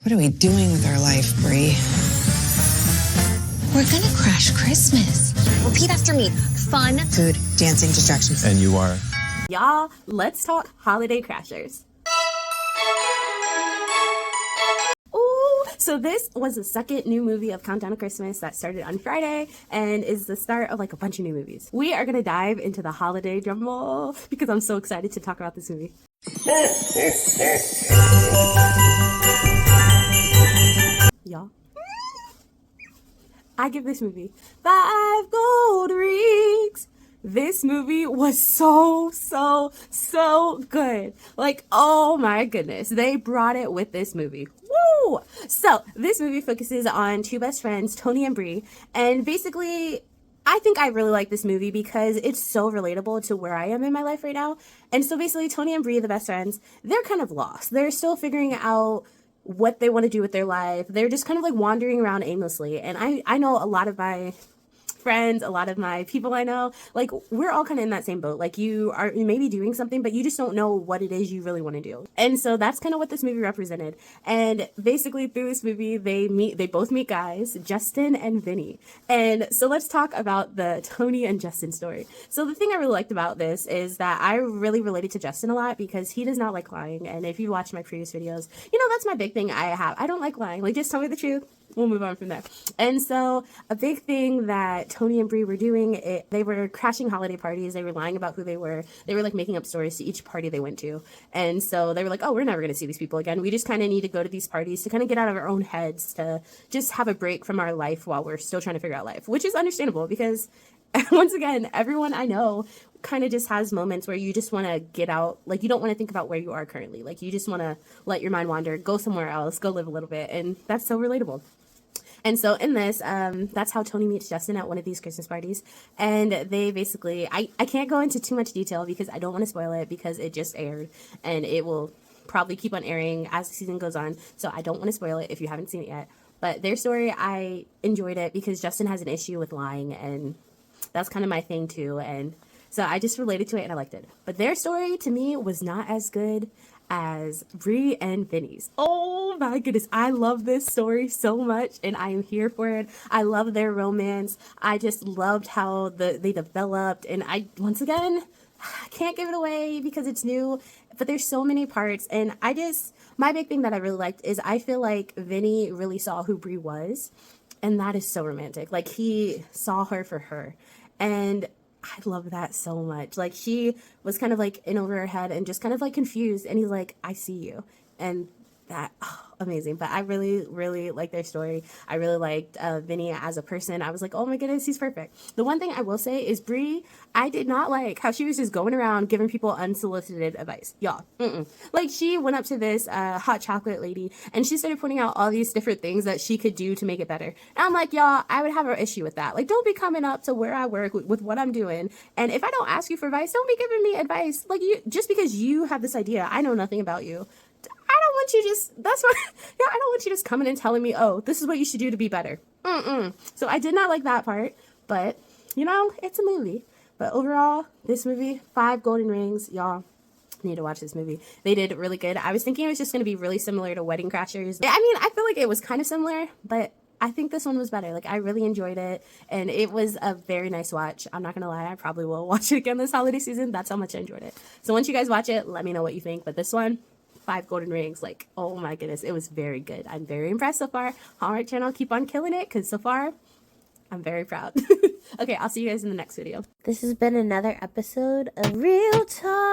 What are we doing with our life, Brie? We're gonna crash Christmas. Repeat after me. Fun. Food, dancing, distractions. And you are? Y'all, let's talk holiday crashers. Ooh, so this was the second new movie of Countdown to Christmas that started on Friday and is the start of like a bunch of new movies. We are gonna dive into the holiday drum roll because I'm so excited to talk about this movie. Y'all, I give this movie 5 gold rings. This movie was so good. Like, oh my goodness. They brought it with this movie. Woo! So, this movie focuses on two best friends, Tony and Brie. And basically, I think I really like this movie because it's so relatable to where I am in my life right now. And so basically, Tony and Brie, the best friends, they're kind of lost. They're still figuring out what they want to do with their life. They're just kind of like wandering around aimlessly. And I know a lot of my friends, a lot of my people I know, like we're all kind of in that same boat. Like you maybe doing something, but you just don't know what it is you really want to do. And so that's kind of what this movie represented. And basically through this movie, they both meet guys, Justin and Vinny. And so let's talk about the Tony and Justin story. So the thing I really liked about this is that I really related to Justin a lot because he does not like lying. And if you watch my previous videos, you know, that's my big thing I have. I don't like lying. Like just tell me the truth. We'll move on from there. And so a big thing that Tony and Brie were doing, they were crashing holiday parties. They were lying about who they were. They were like making up stories to each party they went to. And so they were like, oh, we're never going to see these people again. We just kind of need to go to these parties to kind of get out of our own heads, to just have a break from our life while we're still trying to figure out life, which is understandable because once again, everyone I know kind of just has moments where you just want to get out. Like you don't want to think about where you are currently. Like you just want to let your mind wander, go somewhere else, go live a little bit. And that's so relatable. And so in this, that's how Tony meets Justin at one of these Christmas parties. And they basically, I can't go into too much detail because I don't want to spoil it because it just aired and it will probably keep on airing as the season goes on. So I don't want to spoil it if you haven't seen it yet. But their story, I enjoyed it because Justin has an issue with lying and that's kind of my thing too. And so I just related to it and I liked it. But their story to me was not as good as Brie and Vinny's. Oh my goodness, I love this story so much and I am here for it. I love their romance. I just loved how they developed, and once again, I can't give it away because it's new, but there's so many parts. And my big thing that I really liked is I feel like Vinny really saw who Brie was, and that is so romantic. Like he saw her for her, and I love that so much. Like she was kind of like in over her head and just kind of like confused, and he's like, I see you. And that, amazing. But I really, really like their story. I really liked Vinny as a person. I was like, oh my goodness, he's perfect. The one thing I will say is Brie, I did not like how she was just going around giving people unsolicited advice. Y'all, like she went up to this hot chocolate lady and she started pointing out all these different things that she could do to make it better. And I'm like, y'all, I would have an issue with that. Like, don't be coming up to where I work with what I'm doing. And if I don't ask you for advice, don't be giving me advice. Like you, just because you have this idea, I know nothing about you. I don't want you I don't want you just coming and telling me, oh, this is what you should do to be better. So I did not like that part, but you know, it's a movie. But overall, this movie, 5 golden rings, y'all need to watch this movie. They did really good. I was thinking it was just going to be really similar to Wedding Crashers. I mean, I feel like it was kind of similar, but I think this one was better. Like I really enjoyed it and it was a very nice watch. I'm not going to lie. I probably will watch it again this holiday season. That's how much I enjoyed it. So once you guys watch it, let me know what you think. But this one, 5 golden rings, like, oh my goodness, it was very good. I'm very impressed so far. Hallmark Channel, keep on killing it because so far I'm very proud. Okay, I'll see you guys in the next video. This has been another episode of Real Talk.